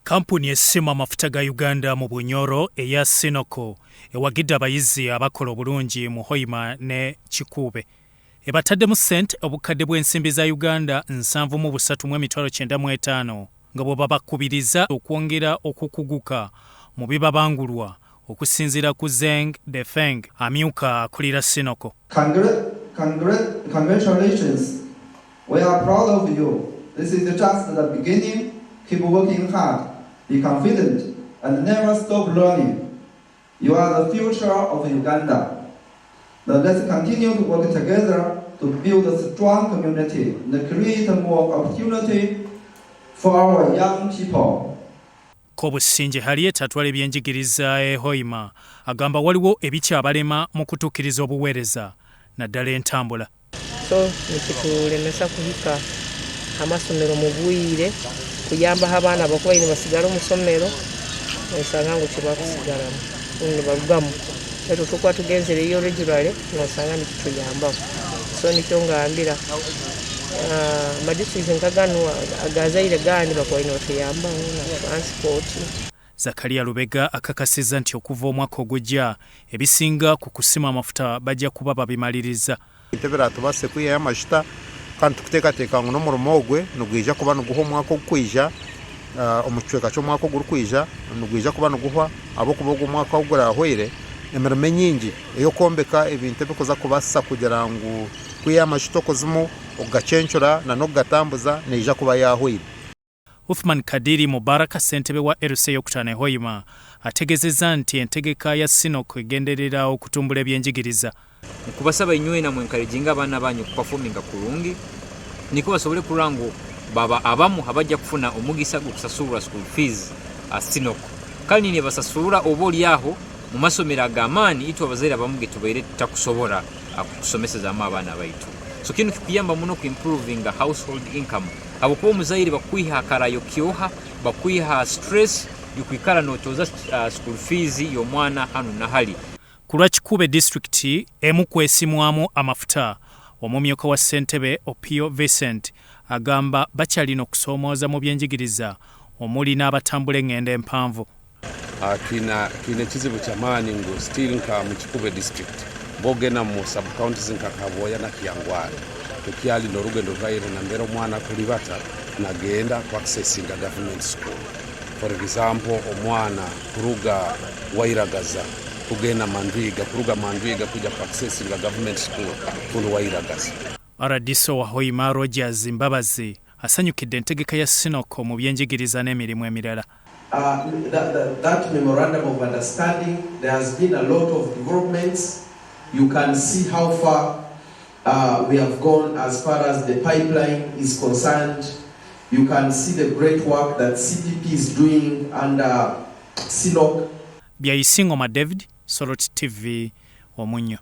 Kampuni essima amafuta ga Uganda mu Bunyoro eya Sinoko ewagidde abayizi abakola obulungi mu Hoima ne Kikuube. Ebataddemu ssente obukadde bw'ensimbi za Uganda 7,395 nga bwe babakubiriza okwongera okukuguka mu bibabangulwa okusinziira ku Zeng Defeng amyuka akulira Sinoko. Congratulations. We are proud of you. This is just the beginning. Keep working hard. Be confident and never stop learning. You are the future of Uganda. Now let's continue to work together to build a strong community and create more opportunity for our young people. Kobusinje Harriet atwala ebyenjigiriza e Hoima agamba waliwo ebikyabalema mu kutuukiriza obuweereza naddala entambula. So nikitulemesa kuhika amasomero mu bwire kuyamba abaana abakuba ino basigala mu somero nosanga ngo kibakusigala ne balugamu eto tukwa tugenzereyo regularly nosanga nikituyamba. So nikyo ngambira madisizi nkagano agazaire gani bakuba ino tuyamba na transport. Zakaria Lubega akakasiza nti okuva omwaka ogujja ebisinga ku kusima amafuta bajja kuba babimaliriza. Intebera tubase kuya amashita kandi tukuteekateeka ngo n'omurimo ogwe nugwija kuba nuguha omwaka ogukwija omucweka ky'omwaka ogurikwija nugwija kuba nuguha abokuba ogw'omwaka ogurahwire emirimo nyingi ey'okwombeka ebintu ebikuza kubasa kugira ngu kuya amashita okuzimu okugacencura na n'okugatambuza neija kuba yahwire. Uthman Kadiri Mubaraka ssentebe wa RC y'okutaano e Hoima ategezezza nti entegeka ya Sinoko egenderera okutumbula ebyenjigiriza. Mukubasaba inywena mu encouraging abaana banyu kuperforminga kulungi niko basobole kurango baba abamu abajja kufuna omugisa gw'okusasula school fees Sinoko kali ne basasula oboli aho mu masomero ag'amaani itwa abazaire abamu ge tubaire tutakusobola akusomeseza abaana baitu. So kino kikuyamba muno ku improving household income. Abokuba omuzaire bakwiha akarayo kyoha bakwiha stress yukwikala notoza school fees y'omwana hano na hali. Kulwa Kikuube district emu kwesimwamu amafuta omumyuka wa ssentebe Opio Vincent agamba bakyalina okusoomooza mu byenjigiriza omuli n'abatambula engendo empanvu. Twina ekizibu ky'amaanyi ngu still nka mu Kikuube district bogenda mu sub counties nka Kaboya na Kyangwari tukyali n'olugendo lwaire na mbera omwana kuli bata nagenda ku accessing a government school. For example omwana kuruga Wairagaza kugenda Mandwiga kuruga Mandwiga kuja ku accessing a government school kuli Wairagaza. Aradiso wa Hoima Rogers Mbabazi asanyukidde entegeka ya Sinoko mu byenjigiriza n'emirimu emirala. That memorandum of understanding, there has been a lot of developments. You can see how far we have gone as far as the pipeline is concerned. You can see the great work that CDP is doing under Sinok. Byayisingoma David, Sorot TV, Omunyo.